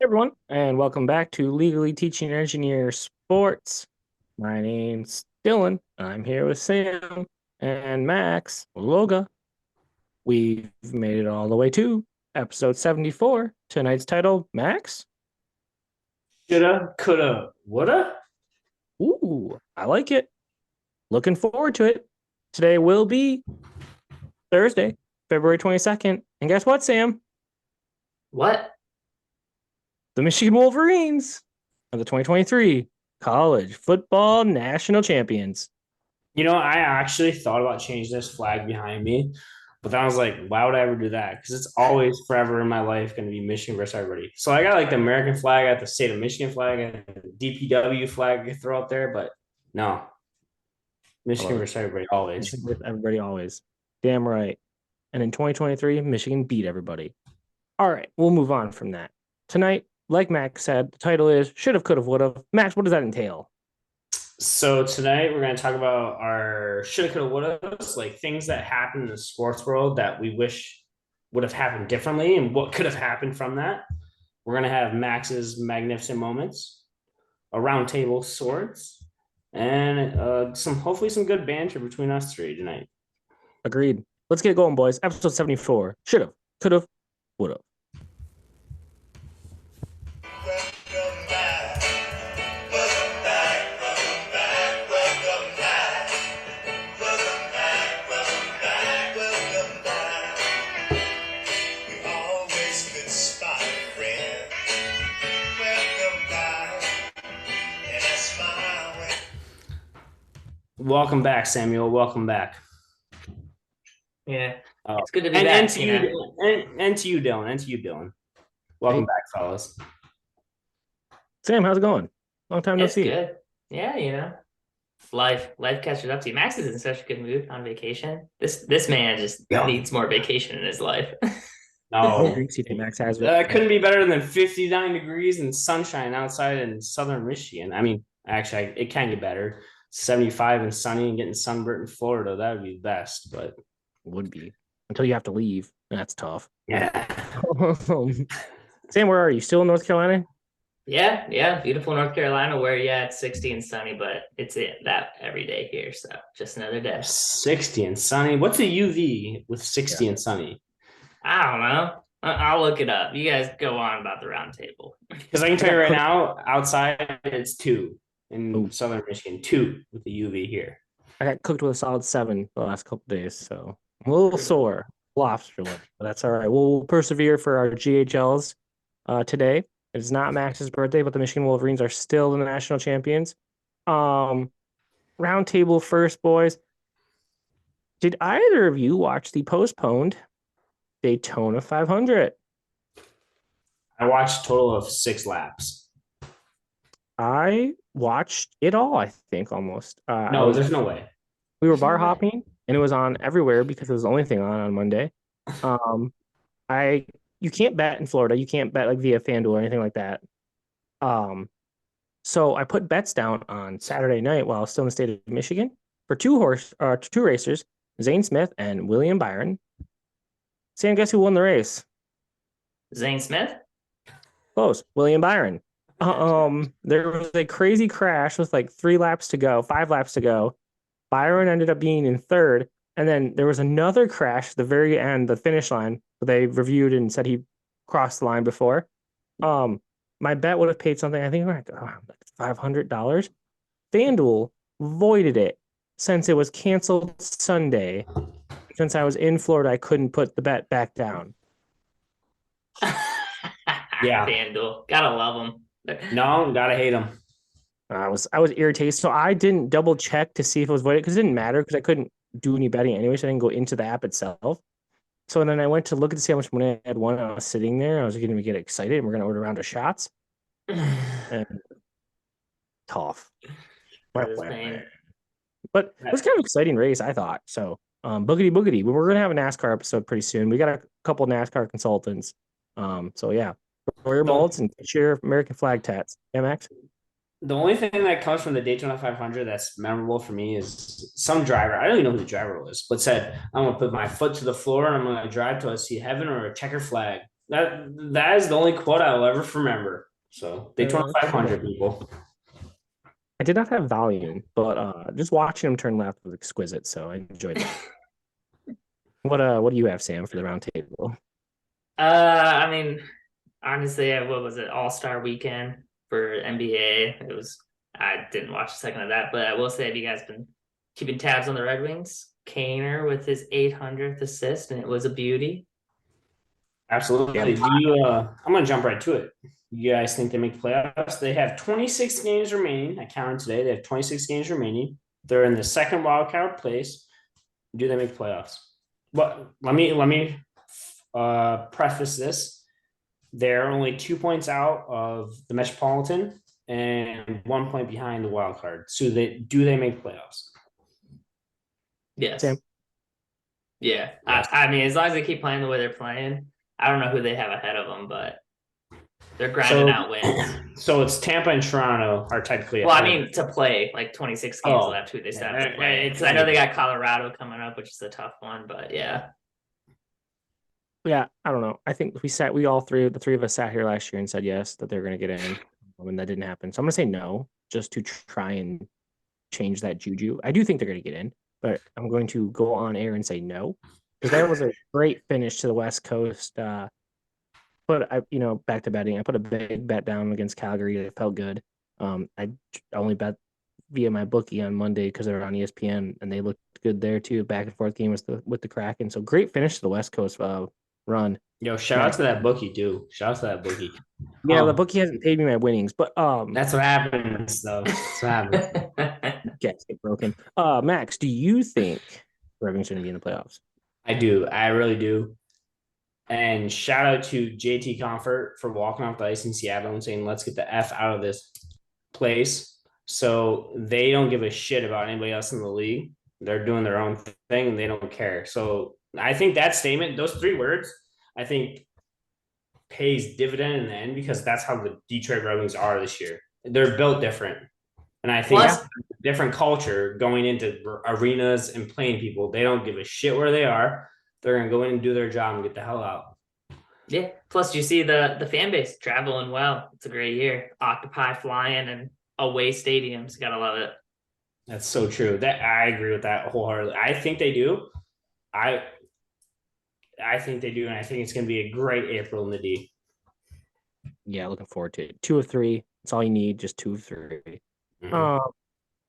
Everyone, and welcome back to Legally Teaching Engineer Sports. My name's Dylan. I'm here with Sam and Max Loga. We've made it all the way to episode 74. Tonight's title, Max. Shoulda, coulda, woulda. Ooh, I like it. Looking forward to it. Today will be Thursday, February 22nd. And guess what, Sam? What? The Michigan Wolverines are the 2023 College Football National Champions. I actually thought about changing this flag behind me, but then I was like, why would I ever do that? Because it's always forever in my life going to be Michigan versus everybody. So I got like the American flag, I got the state of Michigan flag, and the DPW flag I could throw up there, but no, Michigan versus everybody always. Michigan with everybody always. Damn right. And in 2023, Michigan beat everybody. All right, we'll move on from that. Tonight, like Max said, the title is Should Have, Could Have, Would Have. Max, what does that entail? So tonight we're going to talk about our shoulda, coulda, woulda, like things that happen in the sports world that we wish would have happened differently and what could have happened from that. We're going to have Max's magnificent moments, a roundtable swords, and hopefully some good banter between us three tonight. Agreed. Let's get going, boys. Episode 74. Should have, could have, would have. Welcome back, Samuel. Welcome back. Yeah, it's good to be back. And to you, and to you, Dylan. And to you, Dylan. Welcome back, fellas. Sam, how's it going? Long time no see. Good. Yeah, life catches up to you. Max is in such a good mood on vacation. This man just needs more vacation in his life. No, Max has couldn't be better than 59 degrees and sunshine outside in southern Michigan. I mean, actually, it can get better. 75 and sunny and getting sunburnt in Florida, that would be the best, but would be until you have to leave. That's tough. Yeah. Sam, where are you? Still in North Carolina? Yeah. Beautiful North Carolina where, it's 60 and sunny, but it's that every day here. So just another day. 60 and sunny. What's a UV with 60 and sunny? I don't know. I'll look it up. You guys go on about the roundtable. Because I can tell you right now, outside it's 2 in southern Michigan, 2 with the UV here. I got cooked with a solid 7 the last couple days, so I'm a little sore. Lobster lunch, but that's all right. We'll persevere for our GHLs today. It's not Max's birthday, but the Michigan Wolverines are still the national champions. Roundtable first, boys. Did either of you watch the postponed Daytona 500? I watched a total of 6 laps. I watched it all, I think, almost. No, there's no way. We were bar hopping, and it was on everywhere because it was the only thing on Monday. You can't bet in Florida. You can't bet like via FanDuel or anything like that. So I put bets down on Saturday night while I was still in the state of Michigan for two racers, Zane Smith and William Byron. Sam, guess who won the race? Zane Smith? Close. William Byron. There was a crazy crash with like 5 laps to go. Byron ended up being in third, and then there was another crash at the very end, the finish line. They reviewed and said he crossed the line before. My bet would have paid something, I think like $500. FanDuel voided it since it was canceled Sunday. Since I was in Florida, I couldn't put the bet back down. Yeah, FanDuel, gotta love them. No, gotta hate them. I was irritated, so I didn't double check to see if it was voided because it didn't matter because I couldn't do any betting anyway, so I didn't go into the app itself. So then I went to look at to see how much money I had won. I was sitting there. I was going to get excited, and we're going to order a round of shots. And tough. But it was kind of an exciting race, I thought. So boogity. We're going to have a NASCAR episode pretty soon. We got a couple NASCAR consultants. So yeah, wear your mullets and get your American flag tats. Yeah, Max? The only thing that comes from the Daytona 500 that's memorable for me is some driver, I don't even know who the driver was, but said, I'm going to put my foot to the floor and I'm going to drive till I see heaven or a checker flag That is the only quote I will ever remember. So Daytona 500 people. I did not have volume, but just watching him turn left was exquisite. So I enjoyed that. What do you have, Sam, for the round table? I mean, honestly, what was it? All-Star weekend for NBA. It was. I didn't watch a second of that, but I will say, have you guys been keeping tabs on the Red Wings? Kaner with his 800th assist, and it was a beauty. Absolutely. I'm gonna jump right to it. You guys think they make playoffs? They have 26 games remaining. I counted today. They have 26 games remaining. They're in the second wild card place. Do they make playoffs? But let me preface this. They're only 2 points out of the Metropolitan and 1 point behind the wild card. So they make playoffs? Yes. Sam? Yeah. I mean, as long as they keep playing the way they're playing, I don't know who they have ahead of them, but they're grinding out wins. So it's Tampa and Toronto are technically. Well, I mean, to play like 26 games left, who they still have to play. Because I know they got Colorado coming up, which is a tough one, but yeah. Yeah, I don't know. I think the three of us sat here last year and said yes, that they're going to get in, and that didn't happen. So I'm going to say no, just to try and change that juju. I do think they're going to get in, but I'm going to go on air and say no, because that was a great finish to the West Coast. But back to betting. I put a big bet down against Calgary. It felt good. I only bet via my bookie on Monday because they're on ESPN and they looked good there too. Back and forth game with the Kraken. So great finish to the West Coast run. Yo, shout out to that bookie, dude. Shout out to that bookie. Yeah, the bookie hasn't paid me my winnings, but that's what happens, though. That's what happens. Get broken. Max, do you think Red Wings going to be in the playoffs? I do. I really do. And shout out to JT Comfort for walking off the ice in Seattle and saying, let's get the F out of this place. So they don't give a shit about anybody else in the league. They're doing their own thing and they don't care. So I think that statement, those 3 words, I think pays dividend in the end because that's how the Detroit Red Wings are this year. They're built different. And I think different culture going into arenas and playing people. They don't give a shit where they are. They're going to go in and do their job and get the hell out. Yeah. Plus, you see the fan base traveling well. It's a great year. Octopi flying and away stadiums. Gotta love it. That's so true. That I agree with that wholeheartedly. I think they do. I think they do, and I think it's going to be a great April in the D. Yeah, looking forward to it. 2 of 3. That's all you need. Just 2 of 3. Mm-hmm.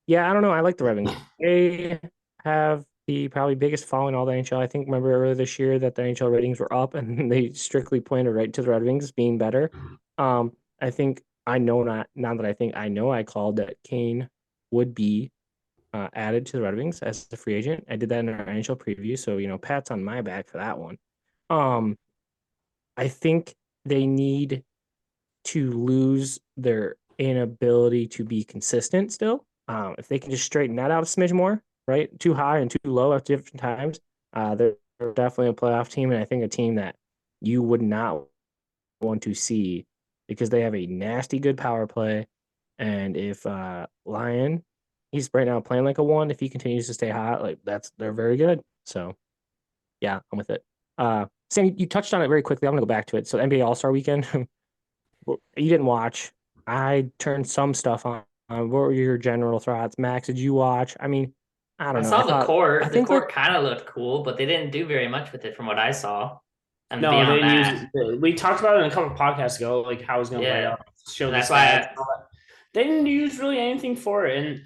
Yeah, I don't know. I like the Red Wings. They have the probably biggest following all the NHL. I think remember earlier this year that the NHL ratings were up and they strictly pointed right to the Red Wings being better. I think I called that Kane would be added to the Red Wings as a free agent. I did that in our NHL preview, so pat's on my back for that one. I think they need to lose their inability to be consistent still. If they can just straighten that out a smidge more, right? Too high and too low at different times. They're definitely a playoff team, and I think a team that you would not want to see because they have a nasty good power play. And if Lyon, he's right now playing like a 1. If he continues to stay hot, they're very good. So yeah, I'm with it. Sam, you touched on it very quickly. I'm gonna go back to it. So NBA All-Star Weekend, you didn't watch. I turned some stuff on. What were your general thoughts? Max, did you watch? I mean, I don't know. I saw the court. The court kind of looked cool, but they didn't do very much with it from what I saw. And no, they didn't use. We talked about it in a couple of podcasts ago, like how it was going to light up, show the stats. They didn't use really anything for it, and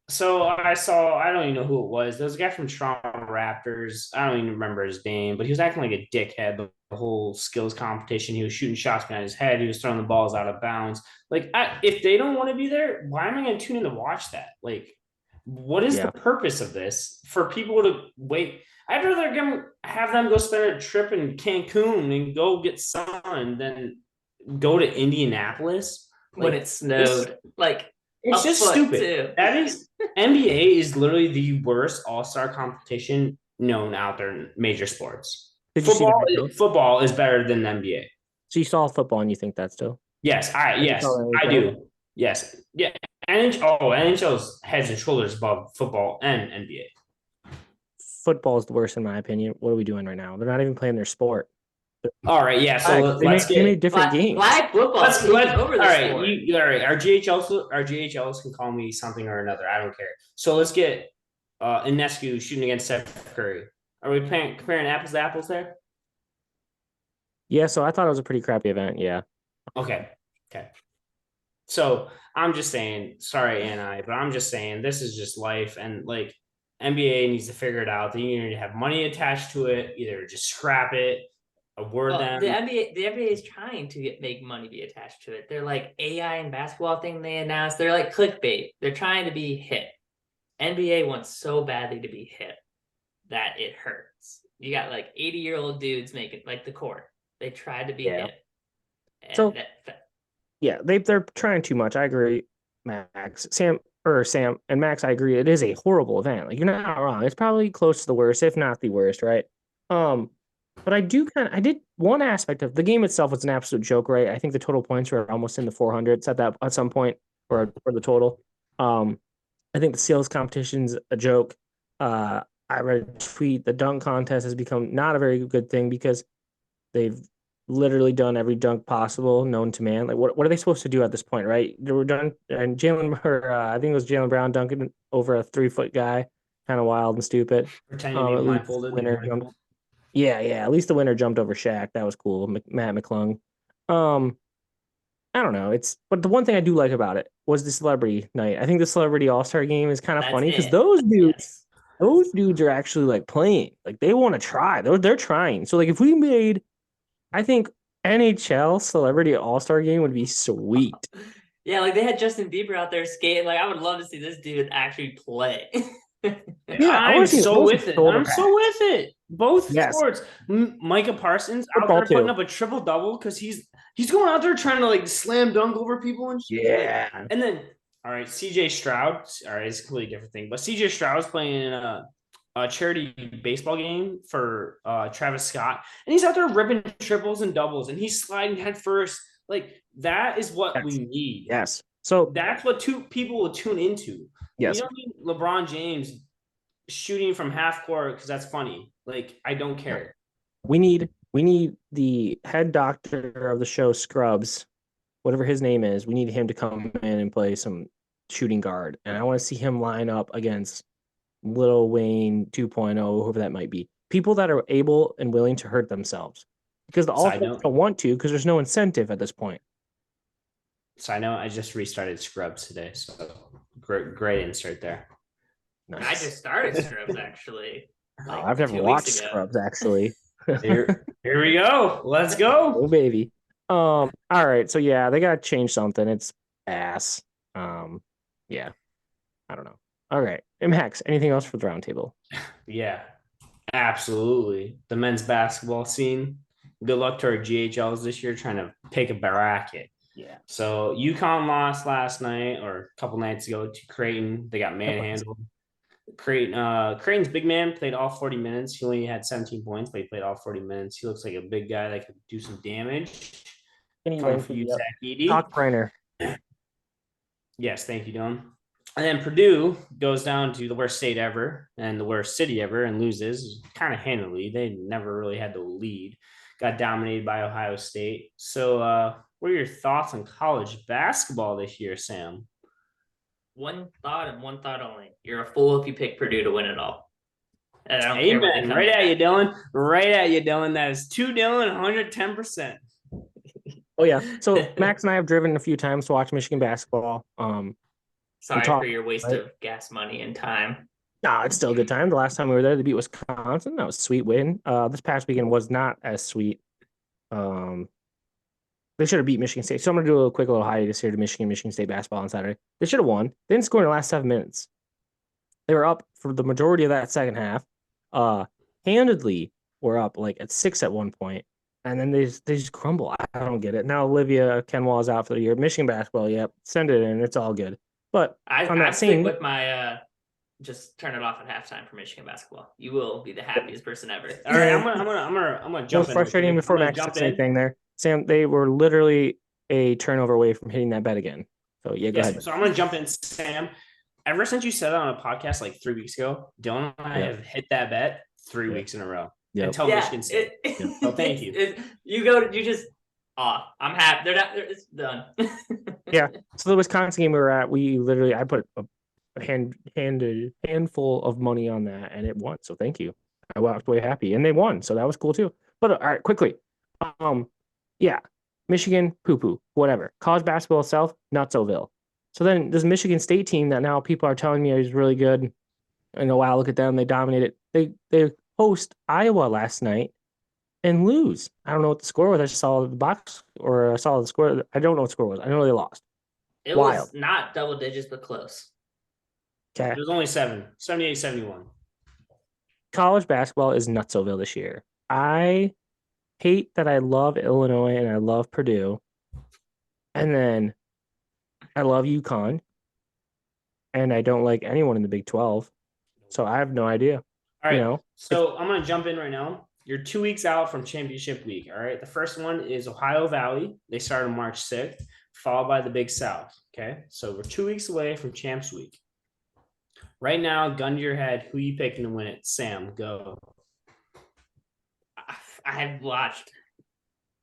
so I don't even know who it was. There was a guy from Toronto Raptors. I don't even remember his name, but he was acting like a dickhead the whole skills competition. He was shooting shots behind his head. He was throwing the balls out of bounds. If they don't want to be there, why am I going to tune in to watch that? What is the purpose of this? For people to wait? I'd rather have them go spend a trip in Cancun and go get sun than go to Indianapolis when it snowed. It's just stupid. Too. That is NBA is literally the worst all-star competition known out there in major sports. Football is better than the NBA. So you saw football and you think that still? Yes, I do. Yes. Yeah. NHL's heads and shoulders above football and NBA. Football is the worst in my opinion. What are we doing right now? They're not even playing their sport. All right, yeah. So They let's they get made different games. Flag football let's taking let over all the right. sport. All right. Our GHLs can call me something or another. I don't care. So let's get Inescu shooting against Steph Curry. Are we comparing apples to apples there? Yeah, so I thought it was a pretty crappy event. Yeah. Okay. Okay. So I'm just saying, sorry, but I'm just saying this is just life, and like NBA needs to figure it out. They need to have money attached to it, either just scrap it, award Well, them. the NBA is trying to make money be attached to it. They're like AI and basketball thing they announced. They're like clickbait. They're trying to be hit. NBA wants so badly to be hit that it hurts. You got like 80-year-old dudes making like the court. They tried to be Yeah. hit. And So yeah, they're trying too much. I agree, Max. Sam and Max, I agree. It is a horrible event. Like you're not wrong. It's probably close to the worst, if not the worst, right? But I did one aspect of the game itself was an absolute joke, right? I think the total points were almost in the 400s at some point for the total. Um, I think the sales competition's a joke. I read a tweet. The dunk contest has become not a very good thing because they've literally done every dunk possible known to man. Like, what are they supposed to do at this point, right? They were done, and I think it was Jalen Brown dunking over a 3 foot guy, kind of wild and stupid. Pretending to be At least the blindfolded. winner jumped. Yeah, yeah. At least the winner jumped over Shaq. That was cool. Matt McClung. Um, I don't know. But the one thing I do like about it was the celebrity night. I think the celebrity all-star game is kind of that's funny because it. those Yes. dudes are actually like playing. Like they want to try. They're trying. So like if we made, I think NHL celebrity all-star game would be sweet. Yeah, like they had Justin Bieber out there skating. Like I would love to see this dude actually play. Yeah, I want to see I'm so with it. Both Yes. sports. Micah Parsons out Football there putting too. up a triple double because he's going out there trying to like slam dunk over people and shit. Yeah. Like, and then all right, CJ Stroud. All right, it's a completely different thing. But CJ Stroud's playing in a charity baseball game for Travis Scott, and he's out there ripping triples and doubles, and he's sliding head first. Like that is what Yes. we need. Yes. So That's what two people will tune into. We yes, don't need LeBron James shooting from half court because that's funny. Like I don't care. we need the head doctor of the show, Scrubs, whatever his name is. We need him to come in and play some shooting guard, and I want to see him line up against Lil Wayne 2.0, whoever that might be. People that are able and willing to hurt themselves because the Side all note. don't want to because there's no incentive at this point. Side note, I just restarted Scrubs today, so great insert there. Nice. I just started Scrubs actually. Like I've never watched Scrubs actually. Here we go. Let's go. Oh baby. All right. So yeah, they gotta change something. It's ass. Yeah. I don't know. All right. Max, anything else for the roundtable? Yeah, absolutely. The men's basketball scene. Good luck to our GHLs this year trying to pick a bracket. Yeah. So UConn lost last night or a couple nights ago to Creighton. They got manhandled. Creighton's big man played all 40 minutes. He only had 17 points, but he played all 40 minutes. He looks like a big guy that could do some damage. Anyway, For you, Zach Edey. Talk Brenner. Yes, thank you, Dylan. And then Purdue goes down to the worst state ever and the worst city ever and loses kind of handily. They never really had to lead. Got dominated by Ohio State. So what are your thoughts on college basketball this year, Sam? One thought and one thought only. You're a fool if you pick Purdue to win it all. And I don't care Amen. Right at you, Dylan. Right at you, Dylan. That is 2 Dylan, 110%. Oh yeah. So Max and I have driven a few times to watch Michigan basketball. Sorry for your waste of gas money and time. No, it's still a good time. The last time we were there, they beat Wisconsin. That was a sweet win. This past weekend was not as sweet. They should have beat Michigan State. So I'm gonna do a quick little hiatus here to Michigan State basketball on Saturday. They should have won. They didn't score in the last 7 minutes. They were up for the majority of that second half. Handedly were up like at 6 at one point, and then they just crumble. I don't get it. Now Olivia Kenwall is out for the year. Michigan basketball, yep, send it in. It's all good. But I stick with my just turn it off at halftime for Michigan basketball. You will be the happiest person ever. All right, I'm gonna jump in. Frustrating before Max says anything there. Sam, they were literally a turnover away from hitting that bet again. So yeah, go ahead. So I'm gonna jump in, Sam. Ever since you said it on a podcast like 3 weeks ago, Dylan and I have hit that bet 3 weeks in a row. Yep. until Michigan State. So thank you. I'm happy. It's done. Yeah. So the Wisconsin game we were at, I put a handful of money on that and it won. So thank you. I walked away happy and they won. So that was cool too. But all right, quickly. Yeah. Michigan, poo-poo, whatever. College basketball itself, Nutsoville. So then this Michigan State team that now people are telling me is really good. I know, wow, look at them. They dominated. They host Iowa last night and lose. I don't know what the score was. I just saw the box or I saw the score. I don't know what the score was. I know they lost. It Wild. was not double digits, but close. Okay. It was only 78-71. College basketball is Nutsoville this year. I hate that I love Illinois and I love Purdue. And then I love UConn. And I don't like anyone in the Big 12. So I have no idea. All right. So I'm going to jump in right now. You're 2 weeks out from championship week. All right. The first one is Ohio Valley. They start on March 6th, followed by the Big South. Okay. So we're 2 weeks away from Champs Week. Right now, gun to your head, who you picking to win it? Sam, go. I have watched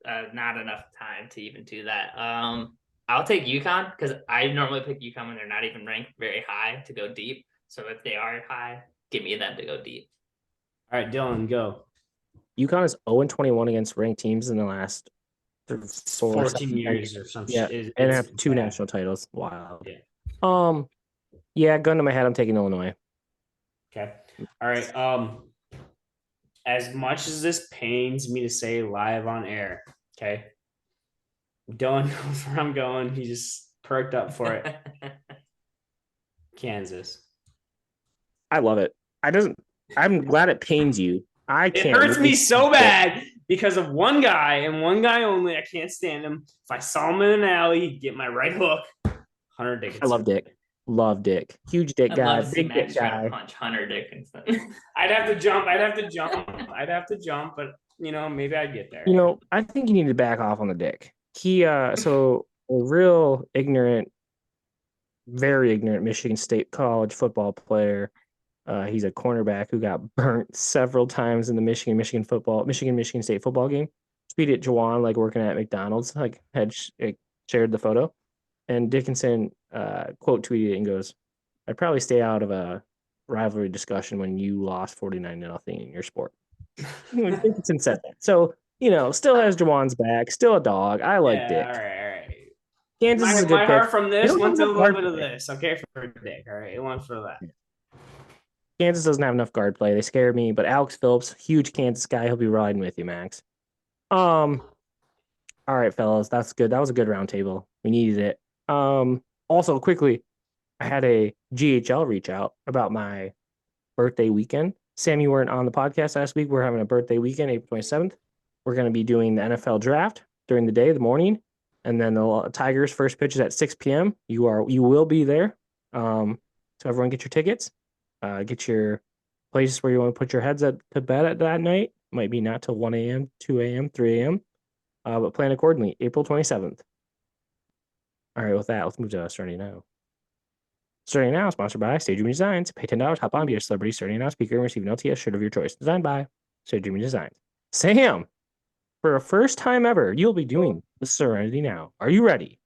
not enough time to even do that. I'll take UConn because I normally pick UConn when they're not even ranked very high to go deep. So if they are high, give me them to go deep. All right, Dylan, go. UConn is 0-21 against ranked teams in the last 14 years or something. Yeah, and have 2 national titles. Wow. Yeah. Yeah, gun to my head, I'm taking Illinois. Okay. All right. As much as this pains me to say live on air, okay, Dylan knows where I'm going. He just perked up for it. Kansas. I love it. I'm glad it pains you. It hurts me so bad because of one guy and one guy only. I can't stand him. If I saw him in an alley, he'd get my right hook. Hunter Dickinson. I love Dick. Love Dick. Huge Dick guy. Big Dick guy. Punch Hunter Dickinson. I'd have to jump, but maybe I'd get there. I think you need to back off on the Dick. He so a real ignorant, very ignorant Michigan State college football player. He's a cornerback who got burnt several times in the Michigan State football game. Tweeted Jawan like working at McDonald's, like had shared the photo. And Dickinson quote tweeted it and goes, "I'd probably stay out of a rivalry discussion when you lost 49-0 in your sport." Dickinson said that. So, still has Jawan's back, still a dog. I like Dick. All right. Kansas is a good my pick. heart from this went to a little bit of this. Okay, for Dick. All right, it went for that. Kansas doesn't have enough guard play. They scare me, but Alex Phillips, huge Kansas guy. He'll be riding with you, Max. All right, fellas, that's good. That was a good roundtable. We needed it. Also, quickly, I had a GHL reach out about my birthday weekend. Sam, you weren't on the podcast last week. We're having a birthday weekend, April 27th. We're going to be doing the NFL draft during the day, the morning, and then the Tigers' first pitch is at 6 p.m. You will be there. So everyone get your tickets. Get your places where you want to put your heads to bed at that night. Might be not till 1 a.m., 2 a.m., 3 a.m. But plan accordingly. April 27th. All right, with that, let's move to Serenity Now. Serenity Now, sponsored by Stage Dreaming Designs. Pay $10, hop on, be a celebrity Serenity Now speaker, and receive an LTS shirt of your choice. Designed by Stage Dreaming Designs. Sam, for a first time ever, you'll be doing the Serenity Now. Are you ready?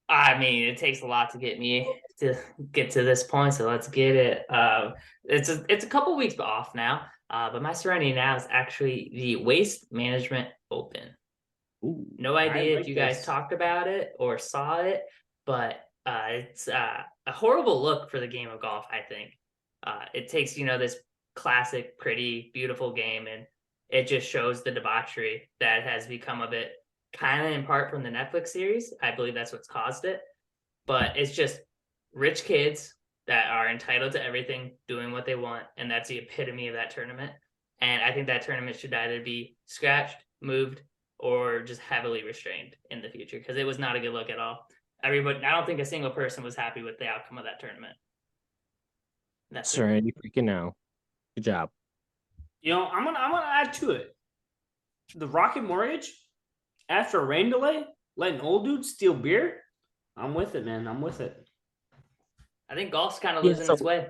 I mean, it takes a lot to get me to get to this point, so let's get it. It's a couple weeks off now, but my Serenity Now is actually the Waste Management Open. Ooh, no idea if you guys talked about it or saw it, but it's a horrible look for the game of golf, I think. It takes, this classic, pretty, beautiful game, and it just shows the debauchery that has become of it, kind of in part from the Netflix series. I believe that's what's caused it. But it's just rich kids that are entitled to everything, doing what they want, and that's the epitome of that tournament. And I think that tournament should either be scratched, moved, or just heavily restrained in the future, because it was not a good look at all. I don't think a single person was happy with the outcome of that tournament. That's Serenity freaking now. Good job. I'm gonna add to it. The Rocket Mortgage, after a rain delay, letting old dudes steal beer. I'm with it, man. I'm with it. I think golf's kind of losing its way.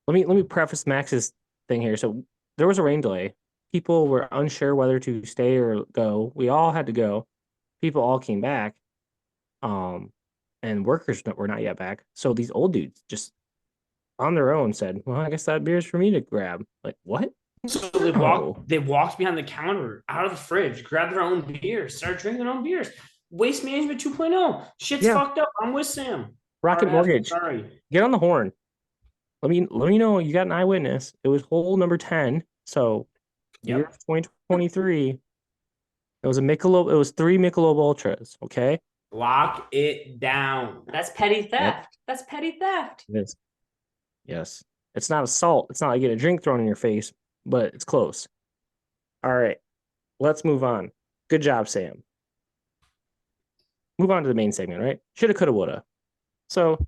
Let me preface Max's thing here. So there was a rain delay. People were unsure whether to stay or go. We all had to go. People all came back. And workers were not yet back. So these old dudes just on their own said, "Well, I guess that beer's for me to grab." Like, what? So No. they walked behind the counter, out of the fridge, grabbed their own beers, started drinking their own beers. Waste management 2.0. Shit's Yeah. fucked up. I'm with Sam. Rocket RF, Mortgage, sorry. get on the horn. Let me know you got an eyewitness. It was hole number 10. So year Yep. 2023. It was a Michelob. It was 3 Michelob Ultras. Okay. Lock it down. That's petty Yep. theft. That's petty theft. It is. Yes. It's not assault. It's not like getting a drink thrown in your face, but it's close. All right. Let's move on. Good job, Sam. Move on to the main segment, right? Shoulda, coulda, woulda. So,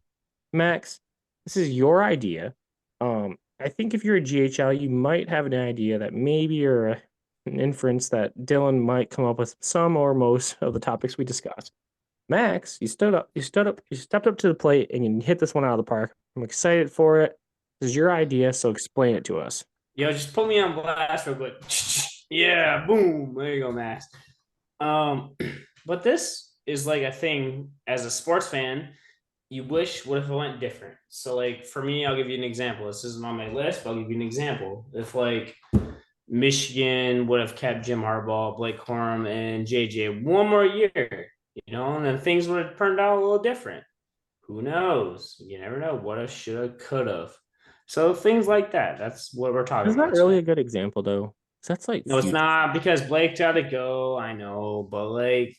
Max, this is your idea. I think if you're a GHL, you might have an idea that maybe you're an inference that Dylan might come up with some or most of the topics we discussed. Max, you stepped up to the plate and you hit this one out of the park. I'm excited for it. This is your idea, so explain it to us. Yo, just put me on blast real quick. Yeah, boom. There you go, Max. But this is like a thing as a sports fan, you wish what if it went different. So, like for me, I'll give you an example. This isn't on my list, but I'll give you an example. If like Michigan would have kept Jim Harbaugh, Blake Corum, and JJ one more year, and then things would have turned out a little different. Who knows? You never know. What if, should have, could have. So things like that. That's what we're talking That's not about really today. a good example, though. That's like No, it's future. not because Blake got to go. I know, but like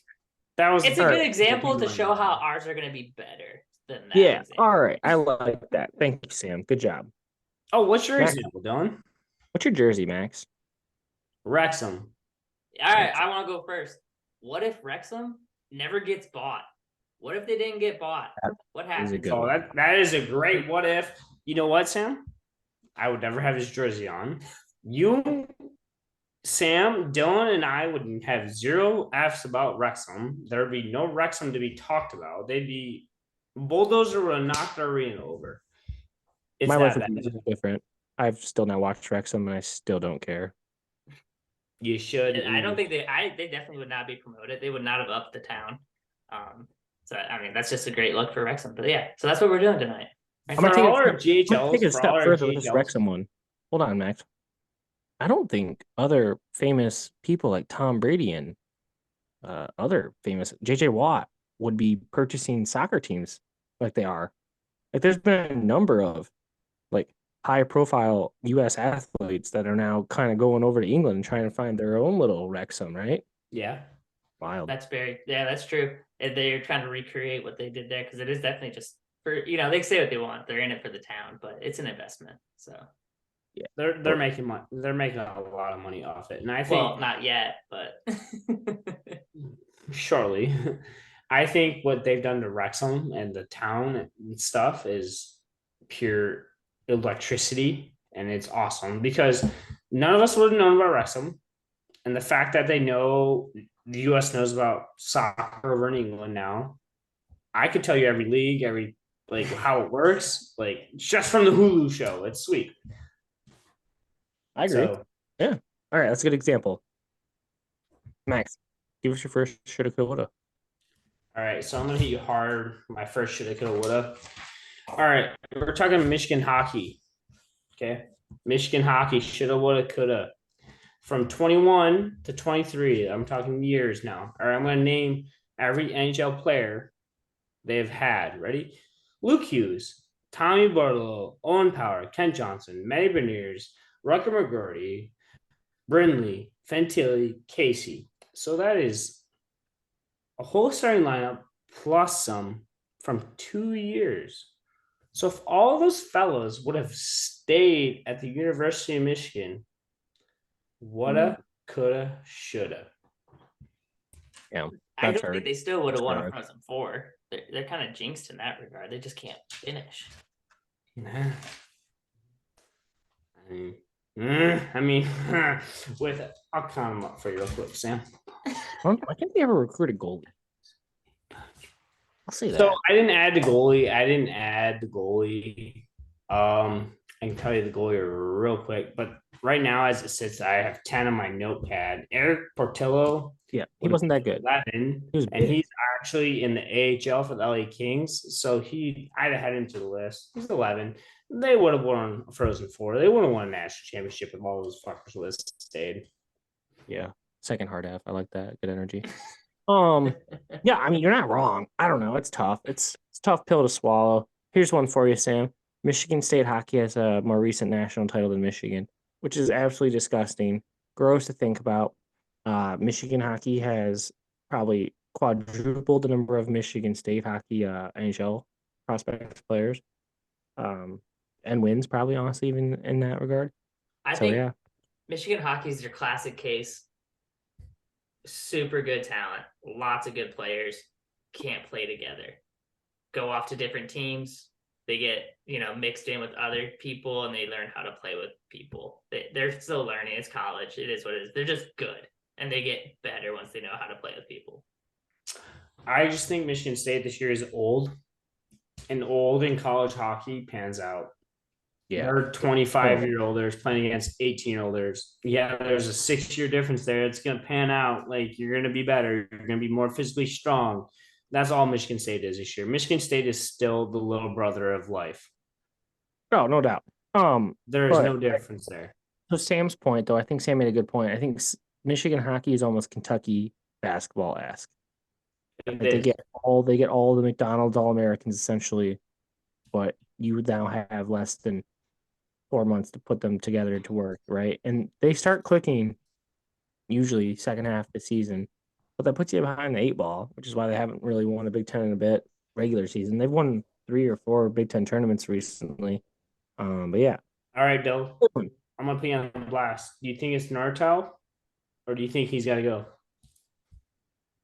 that was. It's a All good right. example to show how ours are going to be better than that Yeah. example. All right. I like that. Thank you, Sam. Good job. Oh, what's your Max, example, Dylan? what's your jersey, Max? Wrexham. All right, I want to go first. What if Wrexham never gets bought? What if they didn't get bought? What Is a happens? good Oh, one. that is a great what if. You know what, Sam? I would never have his jersey on. You, Sam, Dylan, and I would have zero F's about Wrexham. There'd be no Wrexham to be talked about. They'd be bulldozer would have knocked the arena over. It's My life that would bad. be really different. I've still not watched Wrexham, and I still don't care. You should. I don't think they definitely would not be promoted. They would not have upped the town. So I mean that's just a great look for Wrexham. But yeah, so that's what we're doing tonight. I'm gonna take it a For all step our further with this GHLs, Wrexham one. Hold on, Max. I don't think other famous people like Tom Brady and other famous JJ Watt would be purchasing soccer teams like they are. Like there's been a number of like high profile US athletes that are now kind of going over to England and trying to find their own little Wrexham, right? yeah. Wild. That's that's true. And they're trying to recreate what they did there because it is definitely just for they can say what they want. They're in it for the town, but it's an investment. So Yeah. They're making money. They're making a lot of money off it. And I think not yet, but surely. I think what they've done to Wrexham and the town and stuff is pure electricity, and it's awesome because none of us would have known about Wrexham, and the fact that they know the U.S. knows about soccer over in England now. I could tell you every league, every like how it works, like just from the Hulu show. It's sweet. I agree. So, yeah. All right, that's a good example. Max, give us your first shoulda, coulda, woulda. all right, so I'm gonna hit you hard. My first shoulda, coulda, woulda. All right, we're talking Michigan hockey. Okay, Michigan hockey shoulda, woulda, coulda. From 21 to 23, I'm talking years now. All right, I'm gonna name every NHL player they've had. Ready? Luke Hughes, Tommy Barlow, Owen Power, Kent Johnson, Matty Beniers, Rucker McGurty, Brindley, Fantilli, Casey. So that is a whole starting lineup plus some from 2 years. So if all those fellows would have stayed at the University of Michigan, woulda, coulda, shoulda. Yeah, I that's don't think hard. they still would have won a hard. Frozen Four. They're kind of jinxed in that regard. They just can't finish. I mean, with it, I'll count them up for you real quick, Sam. I think they ever recruited goalie. I'll say that. So I didn't add the goalie. I can tell you the goalie real quick, but right now, as it sits, I have 10 on my notepad. Eric Portillo Yeah, he would wasn't that good. 11, He was and big. he's actually in the AHL for the LA Kings. So I'd have had him to the list. He's 11. They would have won a Frozen Four. They would have won a national championship if all those fuckers would have stayed. Yeah, second hard half. I like that. Good energy. Yeah, I mean, you're not wrong. I don't know. It's tough. It's a tough pill to swallow. Here's one for you, Sam. Michigan State hockey has a more recent national title than Michigan, which is absolutely disgusting. Gross to think about. Michigan hockey has probably quadrupled the number of Michigan State hockey NHL prospects players, um, and wins probably honestly even in that regard. I So think yeah, Michigan hockey is your classic case. Super good talent, lots of good players, can't play together. Go off to different teams. They get mixed in with other people, and they learn how to play with people. They're still learning. It's college. It is what it is. They're just good, and they get better once they know how to play with people. I just think Michigan State this year is old, and old in college hockey pans out. yeah, They're 25-year-olders playing against 18-year-olders. Yeah, there's a 6-year difference there. It's going to pan out. Like, you're going to be better. You're going to be more physically strong. That's all Michigan State is this year. Michigan State is still the little brother of life. oh no doubt. There is But no difference there. So Sam's point, though, I think Sam made a good point. I think Michigan hockey is almost Kentucky basketball-esque. Like they get all the McDonald's All-Americans essentially, but you would now have less than 4 months to put them together to work, right? And they start clicking usually second half of the season, but that puts you behind the eight ball, which is why they haven't really won a Big Ten in a bit regular season. They've won 3 or 4 Big Ten tournaments recently. But yeah, All right, Bill. I'm going to put you on blast. Do you think it's Naruto, or do you think he's got to go?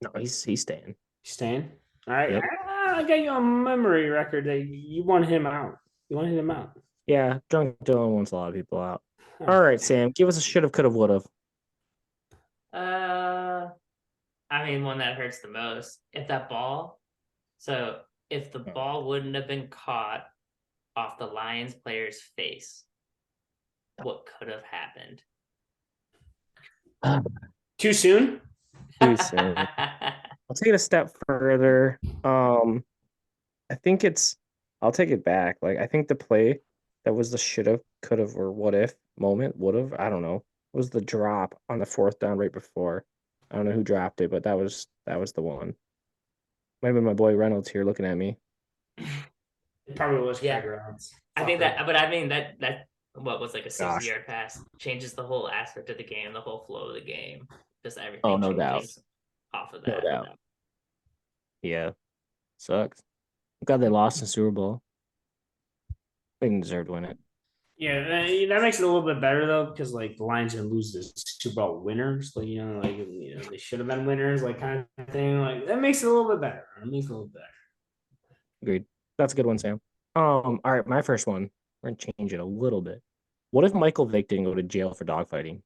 no, he's staying. He's staying? All right. Yep. I got you on memory record that you want him out. You wanted him out. Yeah, drunk Dylan wants a lot of people out. All right, Sam, give us a should have, could have, would have. I mean, one that hurts the most. If the ball wouldn't have been caught off the Lions player's face, what could have happened? Too soon? Too soon. I'll take it a step further. I think I'll take it back. Like, I think the play that was the should have, could have, or what if moment, would have, I don't know, was the drop on the fourth down right before. I don't know who dropped it, but that was the one. Might have been my boy Reynolds here looking at me. It probably was Yeah. Craig Reynolds. I think that, but I mean that what was like a Gosh. 60-yard pass changes the whole aspect of the game, the whole flow of the game. Just everything. Oh, no doubt. Off of No that. doubt. Yeah. Sucks. I'm glad they lost the Super Bowl. They didn't deserve to win it. Yeah, that makes it a little bit better though, because like the Lions gonna lose the Super Bowl winners, like they should have been winners, like kind of thing. Like that makes it a little bit better. It makes it a little better. Agreed. That's a good one, Sam. All right, my first one. We're gonna change it a little bit. What if Michael Vick didn't go to jail for dogfighting?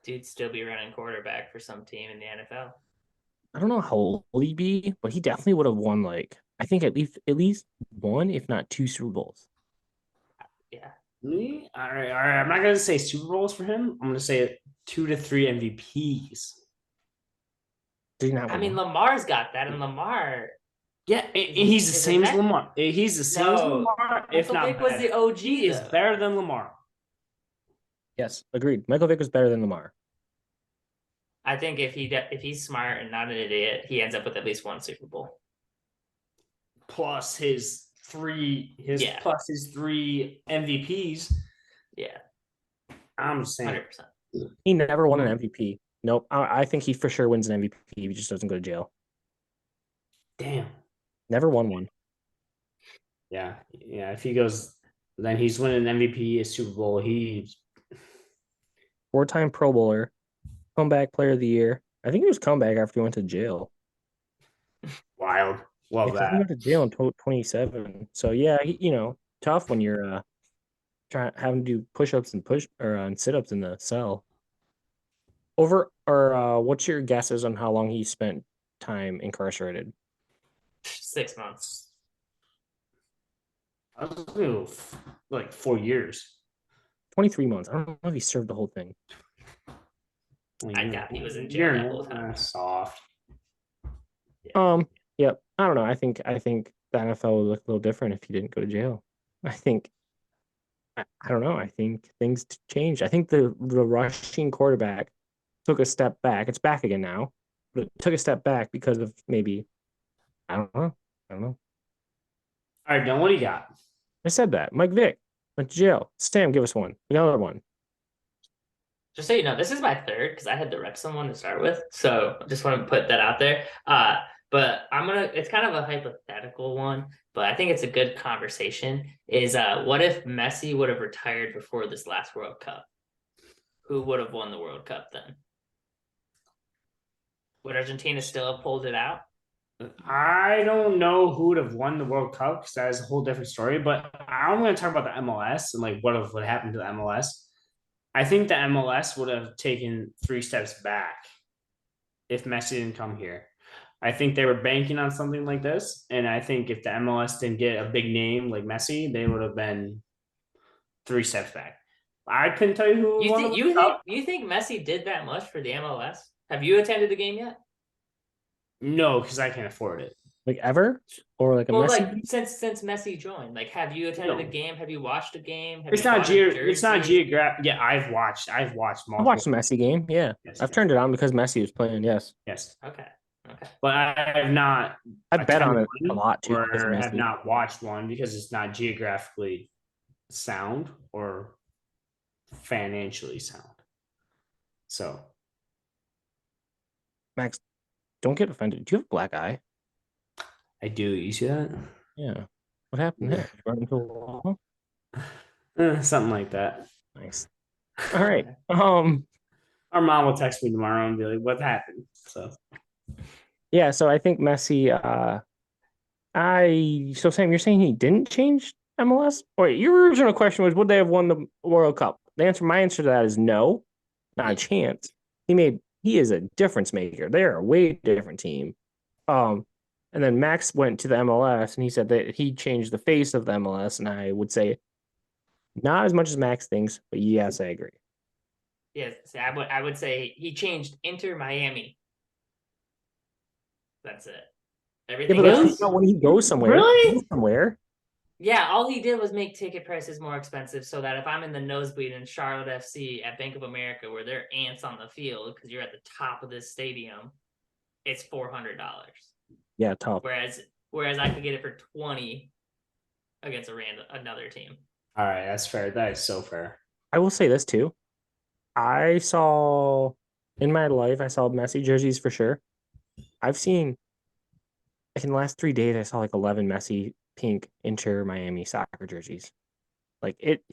Dude'd still be running quarterback for some team in the NFL. I don't know how old he'd be, but he definitely would have won like I think at least one, if not 2 Super Bowls. Yeah. Me? All right. I'm not gonna say Super Bowls for him. I'm gonna say 2 to 3 MVPs. Did he not win I mean, one? Lamar's got that, and Lamar. Yeah, he's the same as Lamar. He's the same as Lamar, if Michael not Vick was better. the OG. He is better than Lamar. Yes, agreed. Michael Vick was better than Lamar. I think if he's smart and not an idiot, he ends up with at least one Super Bowl. Plus his three MVPs. Yeah. I'm saying 100%. He never won an MVP. Nope. I think he for sure wins an MVP. He just doesn't go to jail. Damn. Never won one. Yeah. If he goes, then he's winning an MVP, a Super Bowl. He's 4-time Pro Bowler, comeback player of the year. I think he was comeback after he went to jail. wild. Love He that. went to jail in 27. So yeah, tough when you're having to do push-ups and sit-ups in the cell. What's your guesses on how long he spent time incarcerated? 6 months. I was gonna like 4 years. 23 months. I don't know if he served the whole thing. I doubt he was in jail You're that whole time. soft. Yep. I don't know. I think the NFL would look a little different if he didn't go to jail. I think I don't know. I think things changed. I think the rushing quarterback took a step back. It's back again now, but it took a step back because of maybe I don't know. I don't know. All right, Dylan, what do you got? I said that. Mike Vick went to jail. Sam, give us one. Another one. Just so you know, this is my third because I had the Wrexham one to start with. So just want to put that out there. But it's kind of a hypothetical one, but I think it's a good conversation. Is what if Messi would have retired before this last World Cup? Who would have won the World Cup then? Would Argentina still have pulled it out? I don't know who would have won the World Cup because that is a whole different story. But I'm going to talk about the MLS and like what would happen to the MLS. I think the MLS would have taken 3 steps back if Messi didn't come here. I think they were banking on something like this, and I think if the MLS didn't get a big name like Messi, they would have been 3 steps back. I couldn't tell you who won the World Cup. You think Messi did that much for the MLS? Have you attended the game yet? No, because I can't afford it. Like ever? Or like a Well, Messi? like since Messi joined, like, have you attended a game? Have you watched a game? Have It's you not bought a it's not jersey? geographic. Yeah, I've watched I multiple. watched the Messi game. Yeah. Yes, I've yes. turned it on because Messi was playing. Yes. Yes, Okay. but I have not. I bet on attended it a one lot too because of or have Messi. not watched one because it's not geographically sound or financially sound. So Max, don't get offended. Do you have a black eye? I do. You see that? Yeah. What happened there? You run into a wall? Something like that. Nice. All right. Our mom will text me tomorrow and be like, "What happened?" So Yeah, so I think Messi, so Sam, you're saying he didn't change MLS? Wait, your original question was would they have won the World Cup? My answer to that is no, not a chance. He is a difference maker. They're a way different team. And then Max went to the MLS and he said that he changed the face of the MLS, and I would say not as much as Max thinks, but yes, I agree. Yes, I would say he changed Inter Miami. That's it. Everything Yeah, but else, when he goes somewhere, Really? yeah, all he did was make ticket prices more expensive so that if I'm in the nosebleed in Charlotte FC at Bank of America where there are ants on the field because you're at the top of this stadium, it's $400. Yeah, tough. Whereas I could get it for 20 against another team. all right, that's fair. That is so fair. I will say this too. In my life, I saw Messi jerseys for sure. I've seen, like in the last 3 days, I saw like 11 Messi pink Inter Miami soccer jerseys.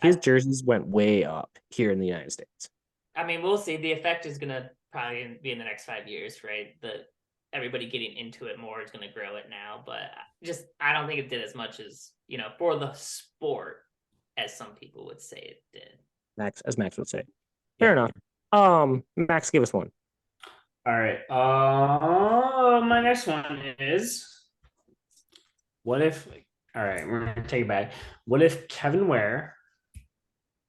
His jerseys went way up here in the United States. I mean, we'll see. The effect is gonna probably be in the next 5 years, right? Everybody getting into it more is gonna grow it now, but I don't think it did as much as for the sport as some people would say it did. As Max would say. Fair enough. Max, give us one. All right. My next one is what if? All right, we're gonna take it back. What if Kevin Ware,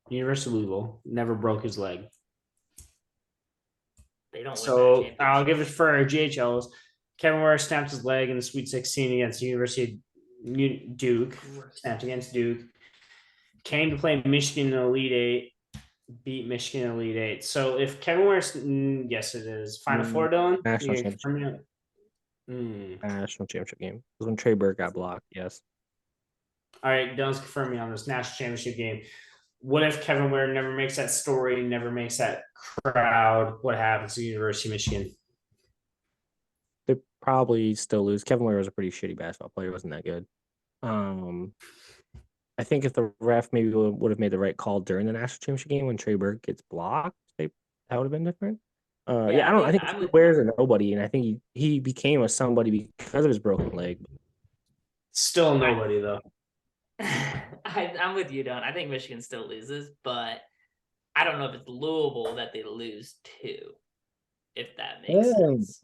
University of Louisville, never broke his leg? They don't. So I'll give it for GHLs. Kevin Ware snapped his leg in the Sweet 16 against University of Duke. Snapped against Duke. Came to play Michigan in the Elite Eight. Beat Michigan in the Elite Eight. So if Kevin Ware's, yes, it is. Final Four, Dylan. National championship. National championship game. It was when Trey Burke got blocked. Yes. All right, Dylan's confirming on this national championship game. What if Kevin Ware never makes that story, never makes that crowd? What happens to University of Michigan? They probably still lose. Kevin Ware was a pretty shitty basketball player. Wasn't that good. I think if the ref maybe would have made the right call during the national championship game when Trey Burke gets blocked, that would have been different. I think Ware's a nobody, and I think he became a somebody because of his broken leg. Still nobody though. I'm with you, Don. I think Michigan still loses, but I don't know if it's Louisville that they lose to, if that makes sense.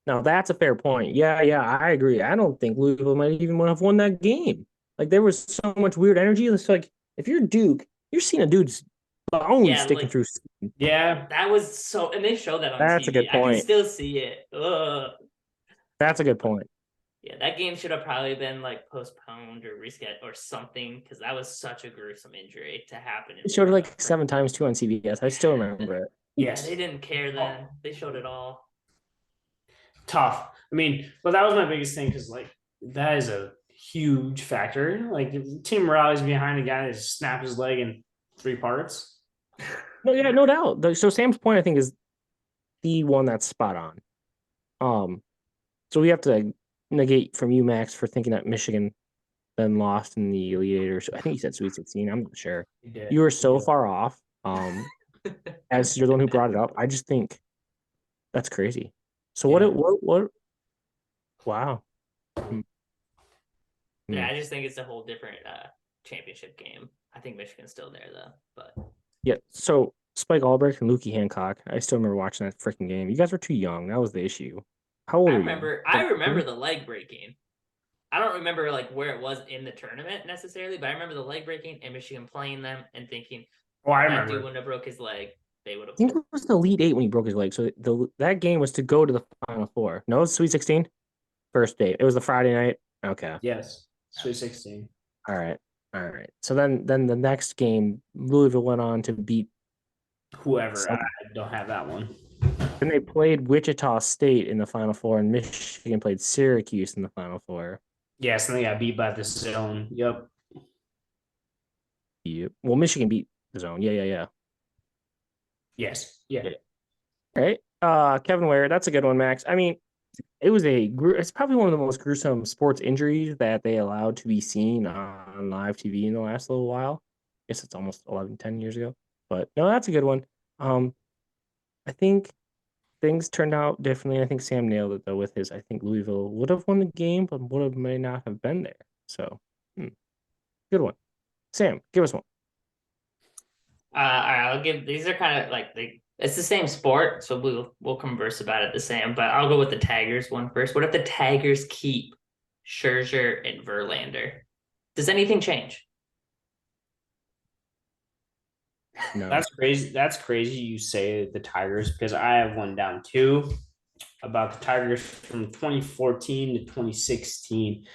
Now that's a fair point. Yeah, I agree. I don't think Louisville might even have won that game. Like there was so much weird energy. It's like if you're Duke, you're seeing a dude's bones Yeah, sticking like through. Yeah. that was so, and they showed that on That's a TV. good I can point. still see it. Ugh. That's a good point. Yeah, that game should have probably been like postponed or rescheduled or something because that was such a gruesome injury to happen in They showed it Florida. like 7 times too on CBS. I still remember it. Yeah, Yes. they didn't care then. They showed it all. Tough. I mean, but that was my biggest thing because like that is a huge factor. Like if the team rallies behind a guy that snapped his leg in 3 parts. No, yeah, no doubt. So Sam's point, I think, is the one that's spot on. So we have to negate from you, Max, for thinking that Michigan then lost in the Elite Eight, or so. I think he said Sweet 16. I'm not sure. He did. You were so far off. As you're the one who brought it up, I just think that's crazy. So Yeah. what? Wow. Hmm. Yeah, I just think it's a whole different championship game. I think Michigan's still there though, but Yeah. So Spike Albrecht and Lukey Hancock. I still remember watching that freaking game. You guys were too young. That was the issue. How old I were remember you? I remember the leg breaking. I don't remember like where it was in the tournament necessarily, but I remember the leg breaking and Michigan playing them and thinking, Oh, I that remember. dude wouldn't have broke his leg. They would I have. think it was the Elite Eight when he broke his leg. So that game was to go to the Final Four. No, it was Sweet 16. First day. It was the Friday night. Okay. Yes. Sweet 16. All right. All right. So then the next game, Louisville went on to beat. Whoever. I don't have that one. Then they played Wichita State in the Final Four, and Michigan played Syracuse in the Final Four. Yes, and they got beat by the zone. Yep. Yeah. Well, Michigan beat the zone. Yeah. Yes. Yeah. All right. Kevin Ware, that's a good one, Max. I mean, it's probably one of the most gruesome sports injuries that they allowed to be seen on live TV in the last little while. I guess it's almost 11, 10 years ago. But no, that's a good one. I think things turned out differently. I think Sam nailed it though with his. I think Louisville would have won the game, but would have may not have been there. So, good one. Sam, give us one. All right, I'll give. These are kind of like it's the same sport, so we'll converse about it the same. But I'll go with the Tigers one first. What if the Tigers keep Scherzer and Verlander? Does anything change? No, That's crazy. That's crazy you say the Tigers because I have one down too about the Tigers from 2014 to 2016.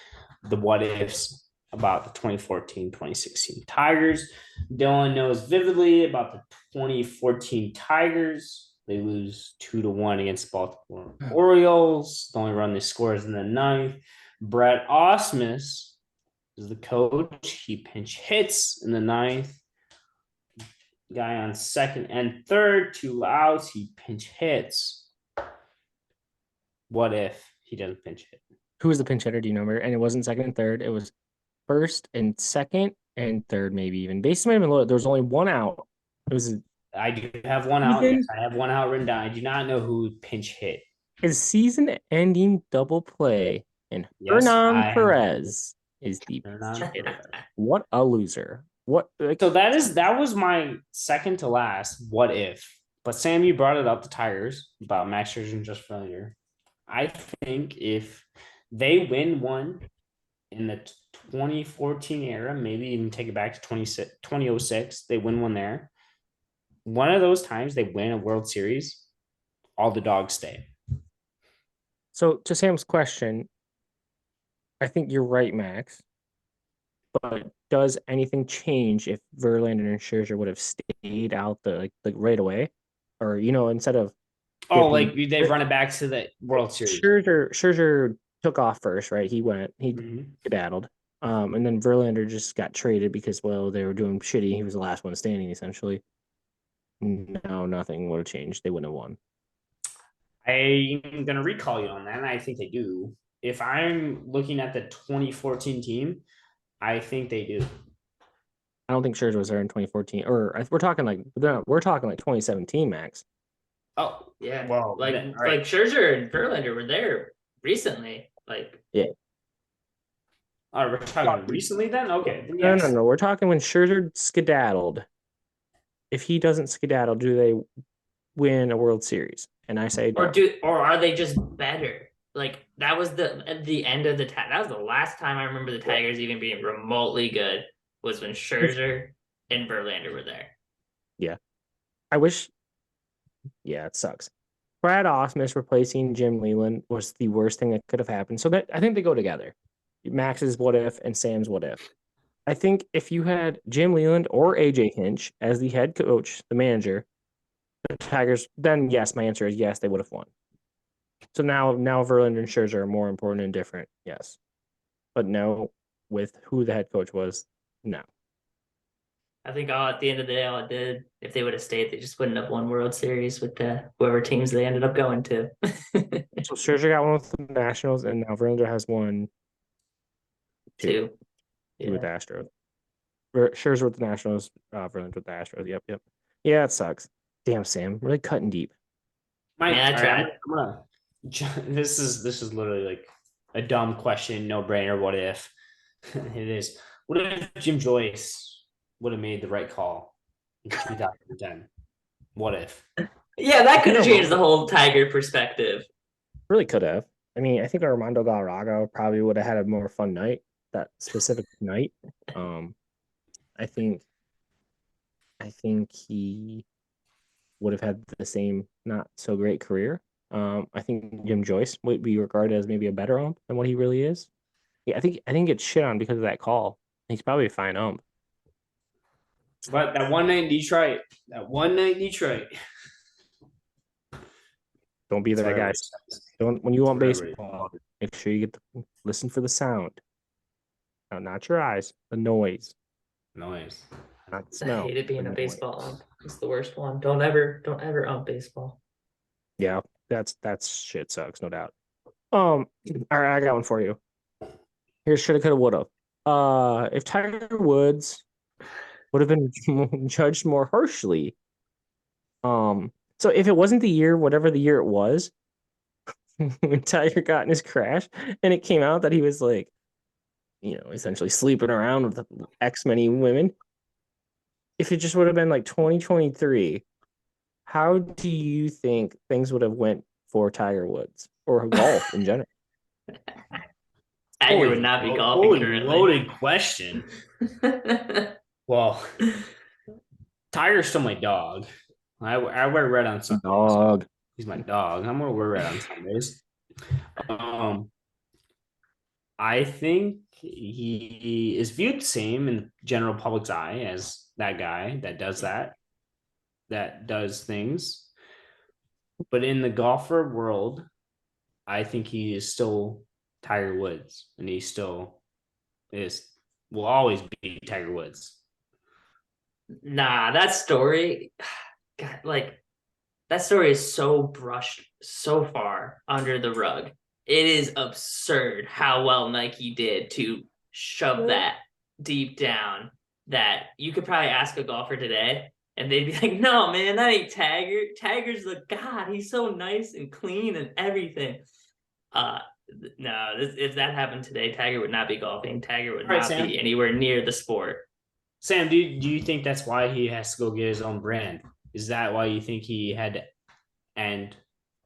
The what ifs about the 2014 2016 Tigers. Dylan knows vividly about the 2014 Tigers. They lose 2-1 against Baltimore Orioles. The only run they score is in the ninth. Brett Osmus is the coach. He pinch hits in the ninth. Guy on second and third, 2 outs. He pinch hits. What if he doesn't pinch hit? who was the pinch hitter? Do you remember? And it wasn't second and third. It was first and second and third, maybe even. Bases might have been loaded. There was only one out. It was I do have one out. Yes, I have one out written down. I do not know who pinch hit. his season-ending double play, and Yes, Hernan Perez is the. Perez. What a loser! What? So that was my second to last. What if? But Sam, you brought it up the Tigers about Max Scherzer and just failure. I think if they win one in the 2014 era, maybe even take it back to 2006, they win one there. One of those times they win a World Series, all the dogs stay. So to Sam's question, I think you're right, Max. But does anything change if Verlander and Scherzer would have stayed out the like right away, or instead of like they run it back to the World Series. Scherzer took off first, right? He skedaddled. And then Verlander just got traded because they were doing shitty. He was the last one standing essentially. No, nothing would have changed. They wouldn't have won. I'm gonna recall you on that, and I think they do. If I'm looking at the 2014 team, I think they do. I don't think Scherzer was there in 2014, or we're talking like 2017, Max. Oh Yeah, well, like right. Scherzer and Verlander were there recently. Yeah. All right, we're talking recently then. Okay, then No, yes. no. We're talking when Scherzer skedaddled. If he doesn't skedaddle, do they win a World Series? And I say, or are they just better? Like that was the end of that was the last time I remember the Tigers even being remotely good was when Scherzer and Verlander were there. Yeah. I wish. Yeah, it sucks. Brad Ausmus replacing Jim Leland was the worst thing that could have happened. So that I think they go together. Max's what if and Sam's what if. I think if you had Jim Leland or AJ Hinch as the head coach, the manager, the Tigers, then yes, my answer is yes, they would have won. So now Verlander and Scherzer are more important and different, yes. But no, with who the head coach was, no. I think at the end of the day, all it did, if they would have stayed, they just wouldn't have won World Series with whoever teams they ended up going to. So Scherzer got one with the Nationals, and now Verlander has won two Two. with the Yeah. Astros. Scherzer with the Nationals, Verlander with the Astros. Yep. Yeah, it sucks. Damn, Sam, really cutting deep. Mike, Man, I all right, tried. this is literally like a dumb question, no brainer. What if it is? What if Jim Joyce would have made the right call in 2010? What if? Yeah, that I could think have changed the Armando whole Tiger perspective. really could have. I mean, I think Armando Galarraga probably would have had a more fun night that specific night. Um, I think he would have had the same not so great career. I think Jim Joyce would be regarded as maybe a better ump than what he really is. Yeah, I think it's shit on because of that call. He's probably a fine ump. But that one night in Detroit, Don't be that's there, what everybody guys. says. Don't when you want That's what everybody baseball, make sure you get listen for the sound. No, not your eyes, the noise, noise. not the I smell, hated the being a noise. baseball ump. It's the worst one. Don't ever ump baseball. Yeah, that's shit sucks, no doubt. All right, I got one for you. Here's shoulda, coulda, woulda. If Tiger Woods would have been judged more harshly, so if it wasn't the year, whatever the year it was, when Tiger got in his crash, and it came out that he was like, essentially sleeping around with X many women. If it just would have been like 2023, how do you think things would have went for Tiger Woods or golf in general? Tiger would not be golfing holy currently. loaded question. Well, Tiger's still my dog. I wear red on Sundays. Dog. He's my dog. I'm gonna wear red on Sundays. Um, I think he is viewed the same in the general public's eye as that guy that does things. But in the golfer world, I think he is still Tiger Woods, and he still will always be Tiger Woods. Nah, that story, God, like that story is so brushed so far under the rug. It is absurd how well Nike did to shove that deep down that you could probably ask a golfer today and they'd be like, no, man, that ain't Tiger. Tiger's the god. He's so nice and clean and everything. Uh, no, if that happened today, Tiger would not be golfing. Tiger would not Sam. be anywhere near the sport. Sam, do you think that's why he has to go get his own brand? Is that why you think he had to end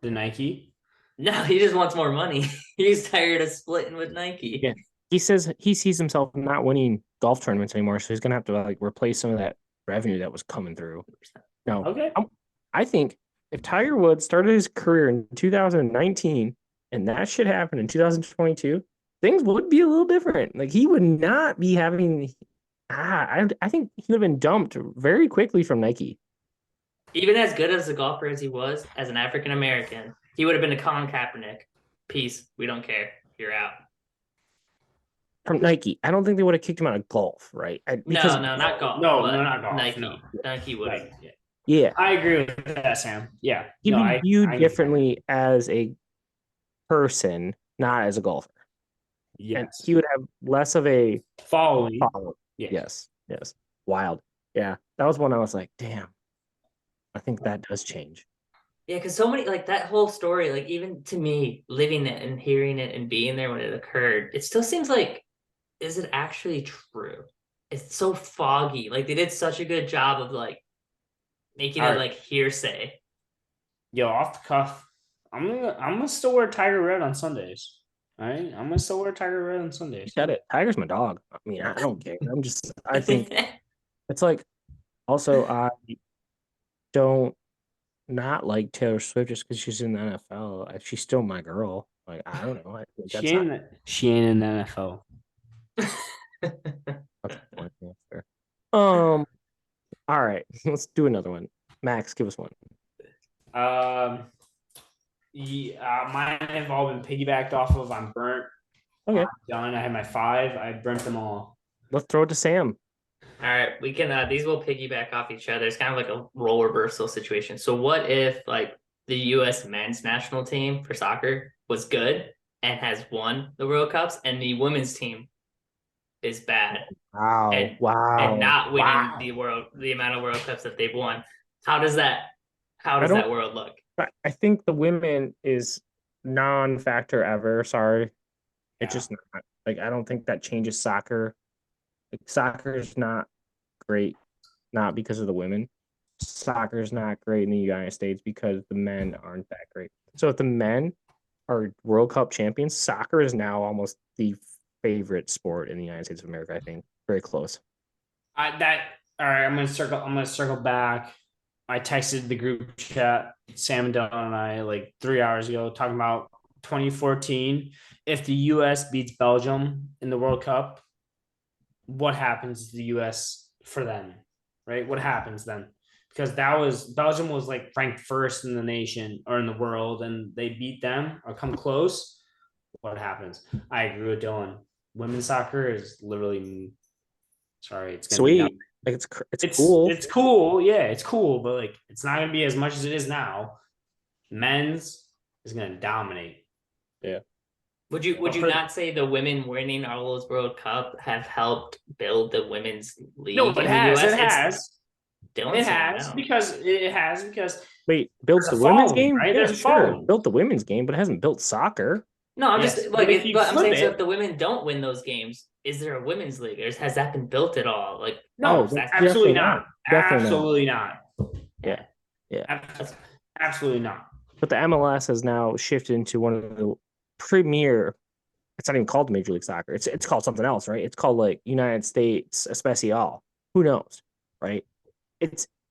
the Nike? No, he just wants more money. He's tired of splitting with Nike. Yeah. He says he sees himself not winning golf tournaments anymore, so he's gonna have to like replace some of that revenue that was coming through. No, Okay. I think if Tiger Woods started his career in 2019 and that shit happened in 2022, things would be a little different. Like he would not be having. I think he would have been dumped very quickly from Nike. Even as good as a golfer as he was, as an African American, he would have been a Colin Kaepernick. Peace. We don't care. You're out. From Nike, I don't think they would have kicked him out of golf, right? Because no, not golf. No, not golf. Nike. No. Nike would have. Right. yeah, I agree with that, Sam. Yeah. he'd No, be viewed I differently as a person, not as a golfer. yes. And he would have less of a Following. follow. Yes. Wild. Yeah, that was one I was like, damn. I think that does change. Yeah, because so many, like that whole story, like even to me, living it and hearing it and being there when it occurred, it still seems like, is it actually true? It's so foggy. Like they did such a good job of like making it like hearsay. Yo, off the cuff, I'm gonna still wear Tiger Red on Sundays. All right, I'm gonna still wear Tiger Red on You Sundays. said it. Tiger's my dog. I mean, I don't care. I think it's like, also, I don't not like Taylor Swift just because she's in the NFL. She's still my girl. Like, I don't know. I think She that's not. ain't she ain't in the NFL. That's a point answer. All right, let's do another one. Max, give us one. Yeah, mine have all been piggybacked off of. I'm burnt. Okay, I'm done. I had my 5. I burnt them all. let's throw it to Sam. All right, we can these will piggyback off each other. It's kind of like a role reversal situation. So what if like the US men's national team for soccer was good and has won the World Cups and the women's team is bad Wow, and wow. not winning Wow. the amount of World Cups that they've won? How does that I don't. world look? I think the women is non-factor ever. Sorry, it's Yeah. just not. Like, I don't think that changes soccer. Like, soccer is not great, not because of the women. Soccer is not great in the United States because the men aren't that great. So if the men are World Cup champions, soccer is now almost the favorite sport in the United States of America. I think very close. All right. I'm gonna circle back. I texted the group chat, Sam and Dylan and I, like 3 hours ago, talking about 2014. If the U.S. beats Belgium in the World Cup, what happens to the U.S. for them? Right? What happens then? Because Belgium was like ranked first in the nation or in the world, and they beat them or come close. What happens? I agree with Dylan. Women's soccer is literally, sorry, it's gonna be down. Sweet, like it's cool. It's cool, yeah, it's cool, but like it's not gonna be as much as it is now. Men's is gonna dominate. Yeah. Would you But not say the women winning all those World Cup have helped build the women's no, league it in the has, US? it has, Dylan's saying no. because Wait, built there's the a women's following, game? right? Yeah, There's a sure. following. Built the women's game, but it hasn't built soccer. No, I'm Yes, just but if like, you but I'm flip saying so. it, If the women don't win those games, is there a women's league, or has that been built at all? Like, Oh, no, that's absolutely definitely not. not. Definitely not. Absolutely not. Yeah. Yeah. Absolutely not. But the MLS has now shifted into one of the premier. It's not even called Major League Soccer. It's called something else, right? It's called like United States Especial. Who knows, right?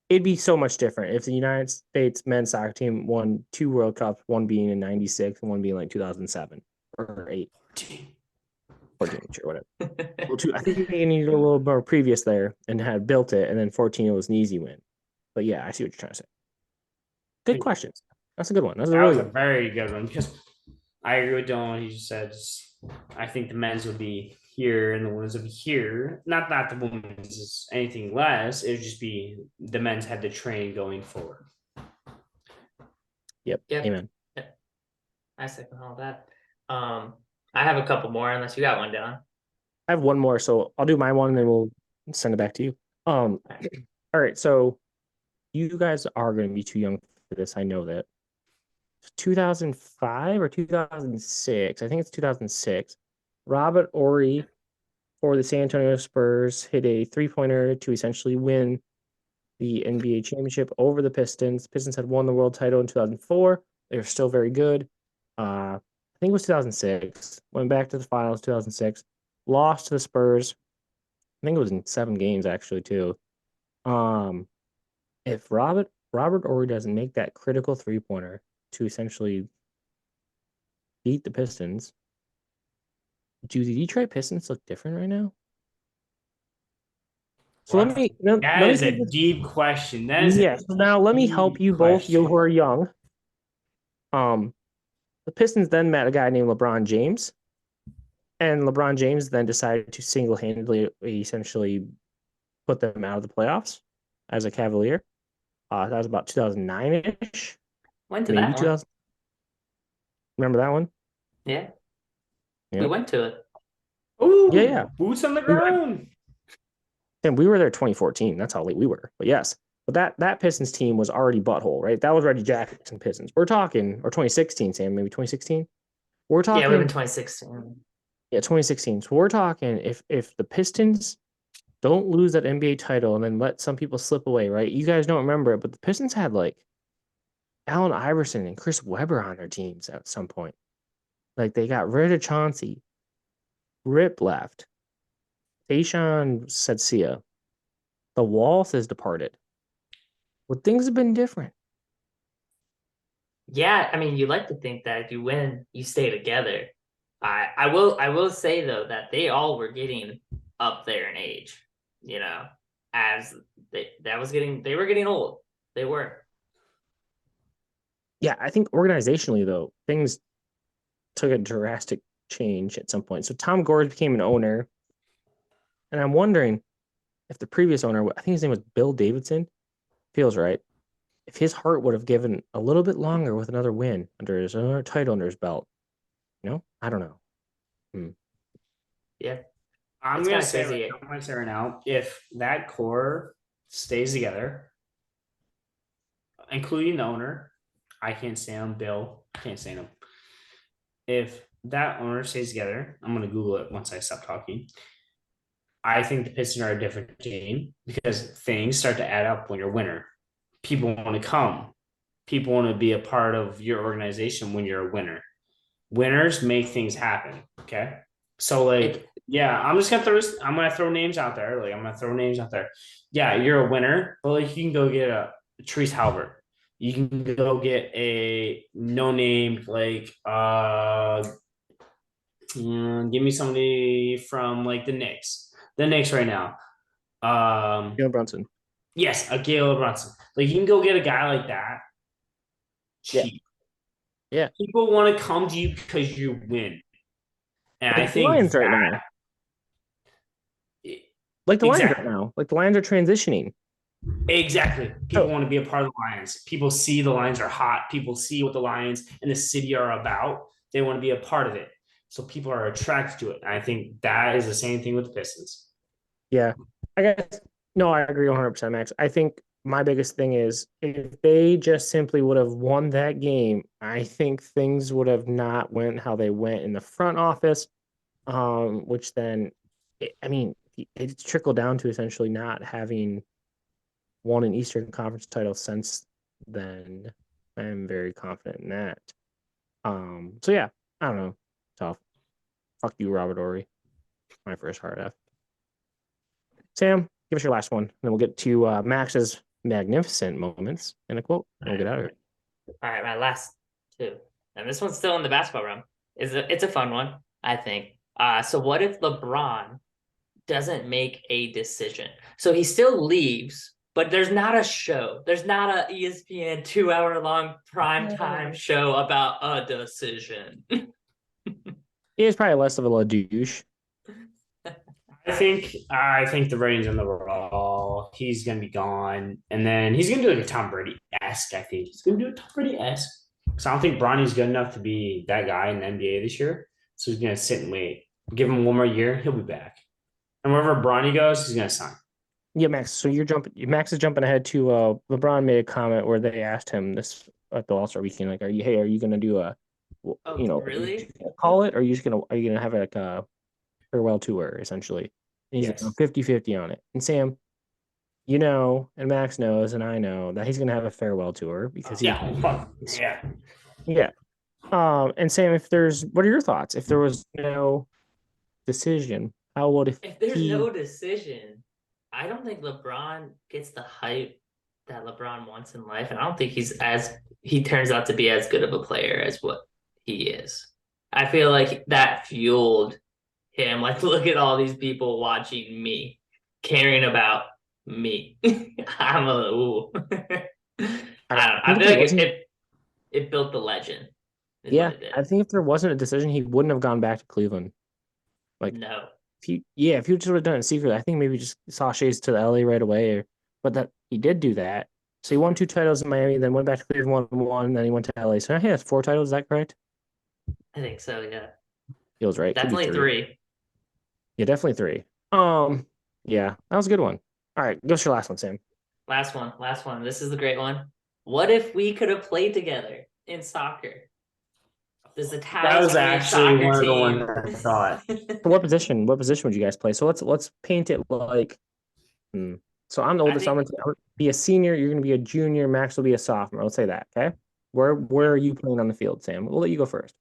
It'd be so much different if the United States men's soccer team won 2 World Cups, one being in '96 and one being like 2007 or 8, 14, sure, whatever. Well, I think they needed a little more previous there and had built it, and then 14 was an easy win. But yeah, I see what you're trying to say. Good questions. That's a good one. That's a That really was a good. very good one because I agree with Dylan. He just said, I think the men's would be here and the women's would be here. Not the women's is anything less. It would just be the men's had the train going forward. Yep. Yep. Amen. I second all that. I have a couple more, unless you got one down. I have one more, so I'll do my one and then we'll send it back to you. All right. So you guys are going to be too young for this. I know that. 2005 or 2006. I think it's 2006. Robert Ory for the San Antonio Spurs hit a 3-pointer to essentially win the NBA championship over the Pistons. Pistons had won the world title in 2004. They were still very good. I think it was 2006. Went back to the finals 2006. Lost to the Spurs. I think it was in 7 games actually too. If Robert Ory doesn't make that critical 3-pointer to essentially beat the Pistons, do the Detroit Pistons look different right now? So let me That is a deep question. That is yeah. So now let me help you both, you who are young. The Pistons then met a guy named LeBron James, and LeBron James then decided to single-handedly essentially put them out of the playoffs as a Cavalier. That was about 2009-ish. Went to Maybe that 2000. Remember that one? Yeah. Yeah. We went to it. Ooh, Yeah. Boots on the ground. And we were there 2014. That's how late we were. But yes. But that Pistons team was already butthole, right? That was Reggie Jackson Pistons. We're talking, or 2016, Sam, maybe 2016. We're talking. Yeah, we were in 2016. Yeah, 2016. So we're talking if the Pistons don't lose that NBA title and then let some people slip away, right? You guys don't remember it, but the Pistons had like Allen Iverson and Chris Webber on their teams at some point. Like they got rid of Chauncey. Rip left. Tayshaun said see ya. The Walls has departed. Well, things have been different. Yeah, I mean, you like to think that if you win, you stay together. I will say though that they all were getting up there in age, you know, as they were getting old. They were. Yeah, I think organizationally though, things took a drastic change at some point. So Tom Gores became an owner, and I'm wondering if the previous owner, I think his name was Bill Davidson, feels right. If his heart would have given a little bit longer with another win under his another title under his belt, I don't know. Yeah. I'm It's gonna kind of say crazy. I'm gonna say right now, if that core stays together, including the owner, I can't stand him. Bill, can't stand him. If that owner stays together, I'm gonna Google it once I stop talking. I think the Pistons are a different team because things start to add up when you're a winner. People want to come. People want to be a part of your organization when you're a winner. Winners make things happen. Okay. So It yeah, I'm gonna throw names out there. Like I'm gonna throw names out there. Yeah, you're a winner, but like you can go get a Therese Halbert. You can go get a no name give me somebody from like the Knicks. The Knicks right now. Jalen Brunson. Yes, a Galen Brunson. Like you can go get a guy like that Yeah. cheap. Yeah. People want to come to you because you win. And I Like the think Lions right that now. Like the Lions right exactly. now. Like the Lions are transitioning. Exactly. People So want to be a part of the Lions. People see the Lions are hot. People see what the Lions and the city are about. They want to be a part of it. So people are attracted to it. And I think that is the same thing with the Pistons. yeah, I guess no, I agree 100%, Max. I think my biggest thing is if they just simply would have won that game, I think things would have not went how they went in the front office. Which then, I mean, it's trickled down to essentially not having won an Eastern Conference title since then. I'm very confident in that. So yeah, I don't know. Tough. Fuck you, Robert Ory. My first hard F. Sam, give us your last one. Then we'll get to Max's magnificent moments and a quote. And we'll get out of here. All right, my last two, and this one's still in the basketball realm. It's a fun one, I think. So what if LeBron doesn't make a decision? So he still leaves, but there's not a show. There's not a ESPN 2 hour long primetime show about a decision. He is probably less of a douche. I think the ratings on the overall, he's gonna be gone. And then he's gonna do like a Tom Brady-esque, I think. He's gonna do a Tom Brady-esque. So I don't think Bronny's good enough to be that guy in the NBA this year. So he's gonna sit and wait. Give him one more year, he'll be back. And wherever Bronny goes, he's gonna sign. Yeah, Max. So you're jumping. Max is jumping ahead to LeBron made a comment where they asked him this at the All Star weekend, like, are you gonna do a, Oh, are you really? just gonna call it, or are you gonna have like a farewell tour essentially? And he's like Yes. 50-50 on it. And Sam, and Max knows, and I know that he's gonna have a farewell tour because Yeah. Fuck. Yeah. yeah. And Sam, what are your thoughts? If there was no decision, how would If there's he? no decision, I don't think LeBron gets the hype that LeBron wants in life, and I don't think he turns out to be as good of a player as what he is. I feel like that fueled him. Like, look at all these people watching me, caring about me. I'm a ooh. I don't know. I Think if feel there like wasn't, it built the legend, is what yeah, it did. I think if there wasn't a decision, he wouldn't have gone back to Cleveland. Like No. if he just would have done it secretly, I think maybe just saw shades to the LA right away. But that he did do that. So he won 2 titles in Miami, then went back to Cleveland, won one, then he went to LA. So he has 4 titles. Is that correct? I think so, yeah. Feels right. Could be Definitely three. three. Yeah, definitely three. Yeah, that was a good one. All right, go to your last one, Sam. Last one, last one. This is the great one. What if we could have played together in soccer? There's a That Towels was Green actually soccer one of the team. ones I thought. So what position? What position would you guys play? So let's paint it like. So I'm the I oldest. I'm think gonna be a senior. You're gonna be a junior. Max will be a sophomore. Let's say that. Okay. Where are you playing on the field, Sam? We'll let you go first.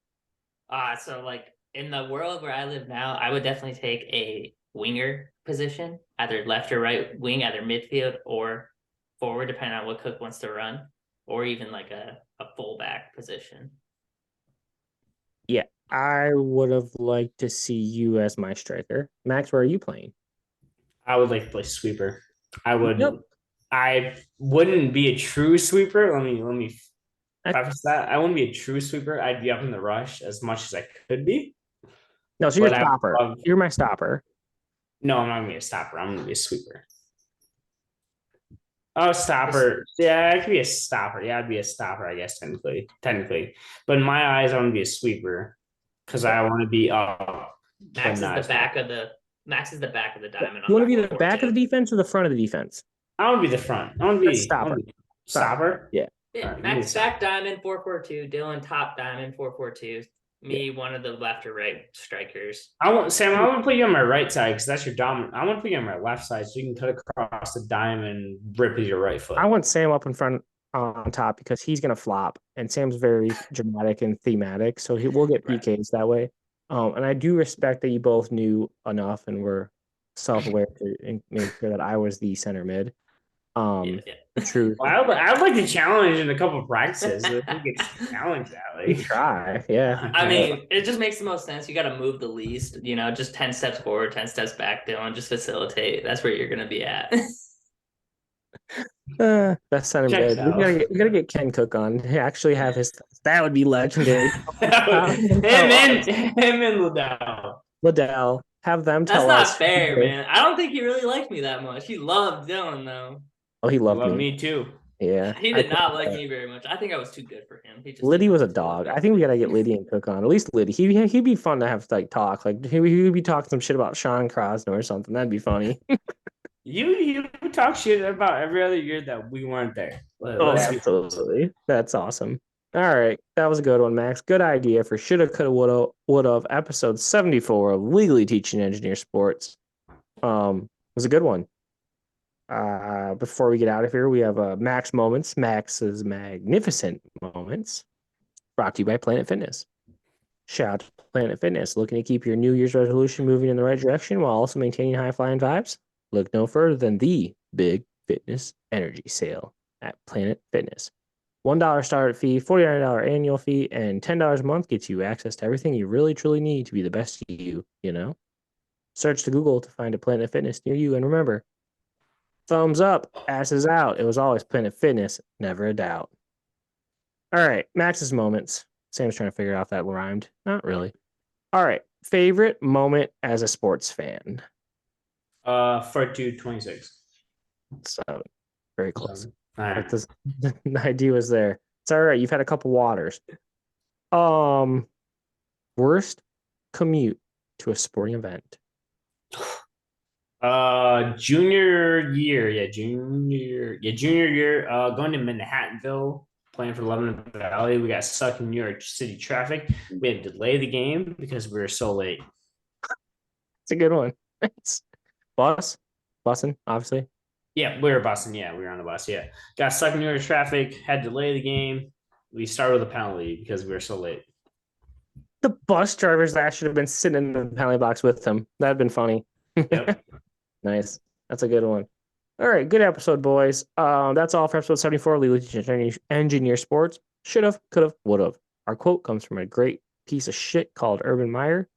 So like in the world where I live now, I would definitely take a winger position, either left or right wing, either midfield or forward, depending on what Cook wants to run, or even like a fullback position. Yeah, I would have liked to see you as my striker. Max, where are you playing? I would like to play sweeper. I Yep. would. I wouldn't be a true sweeper. Let me preface that. I wouldn't be a true sweeper. I'd be up in the rush as much as I could be. No, so you're But a I would stopper. love. You're my stopper. No, I'm not gonna be a stopper. I'm gonna be a sweeper. Oh, stopper. Yeah, I could be a stopper. Yeah, I'd be a stopper, I guess, technically. But in my eyes, I want to be a sweeper because I want to be up, but Max is not the as much. back of the Max is the back of the diamond You on want the to be four the four back of two. the defense or the front of the defense? I want to be the front. That's stopper. Stopper. Yeah. All Yeah, right, give me a Max back stopper. diamond 4-4-2, Dylan top diamond 4-4-2. Me, one of the left or right strikers. I want Sam. I want to put you on my right side because that's your dominant. I want to put you on my left side so you can cut across the dime and rip with your right foot. I want Sam up in front on top because he's gonna flop, and Sam's very dramatic and thematic, so we'll get Right. PKs that way. And I do respect that you both knew enough and were self-aware to make sure that I was the center mid. Yeah, The truth. Well, I'd like to challenge in a couple of practices. If we could challenge that, We like. try, yeah. I mean, it just makes the most sense. You got to move the least, just 10 steps forward, 10 steps back, Dylan. Just facilitate. That's where you're going to be at. Best center Checks mid. out. We gotta get Ken Cook on. He actually have his. That would be legendary. him and Liddell. Liddell, have them That's tell not us. fair, man. I don't think he really liked me that much. He loved Dylan, though. Oh, he loved Love me. me too. Yeah, He I did not like me very much. I think I was too good for him. He just Liddy didn't was a want to deal with dog. me. I think we gotta get Liddy and Cook on. At least Liddy. He'd be fun to have like talk. Like he would be talking some shit about Sean Crosno or something. That'd be funny. You talk shit about every other year that we weren't there. Let's be Absolutely. That's awesome. All right, that was a good one, Max. Good idea for shoulda, coulda, woulda, episode 74 of Legally Teaching Engineer Sports. Was a good one. Before we get out of here, we have Max Moments, Max's Magnificent Moments, brought to you by Planet Fitness. Shout out to Planet Fitness, looking to keep your New Year's resolution moving in the right direction while also maintaining high flying vibes. Look no further than the Big Fitness Energy Sale at Planet Fitness. $1 startup fee, $49 annual fee, and $10 a month gets you access to everything you really truly need to be the best you know? Search to Google to find a Planet Fitness near you, and remember, thumbs up, asses out. It was always Planet Fitness, never a doubt. All right, Max's moments. Sam's trying to figure out if that rhymed. Not really. All right, favorite moment as a sports fan. for 226. So very close. All right. The idea was there. It's all right. You've had a couple waters. Worst commute to a sporting event. Junior year, going to Manhattanville, playing for Lebanon Valley. We got stuck in New York City traffic. We had to delay the game because we were so late. It's a good one. Thanks. Bussing, obviously. Yeah, we were busing. Yeah, we were on the bus. Yeah, got stuck in New York traffic. Had to delay the game. We started with a penalty because we were so late. The bus drivers that should have been sitting in the penalty box with them. That'd been funny. Yep. Nice. That's a good one. All right, good episode, boys. That's all for episode 74 of Legal Engineer Sports. Should have, could have, would have. Our quote comes from a great piece of shit called Urban Meyer.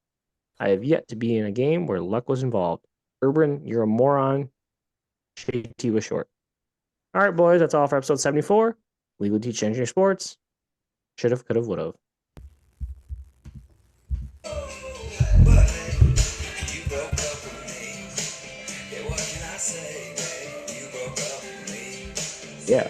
I have yet to be in a game where luck was involved. Urban, you're a moron. JT was short. All right, boys, that's all for episode 74. Legal Teach Engineer Sports. Should have, could have, would have. Yeah.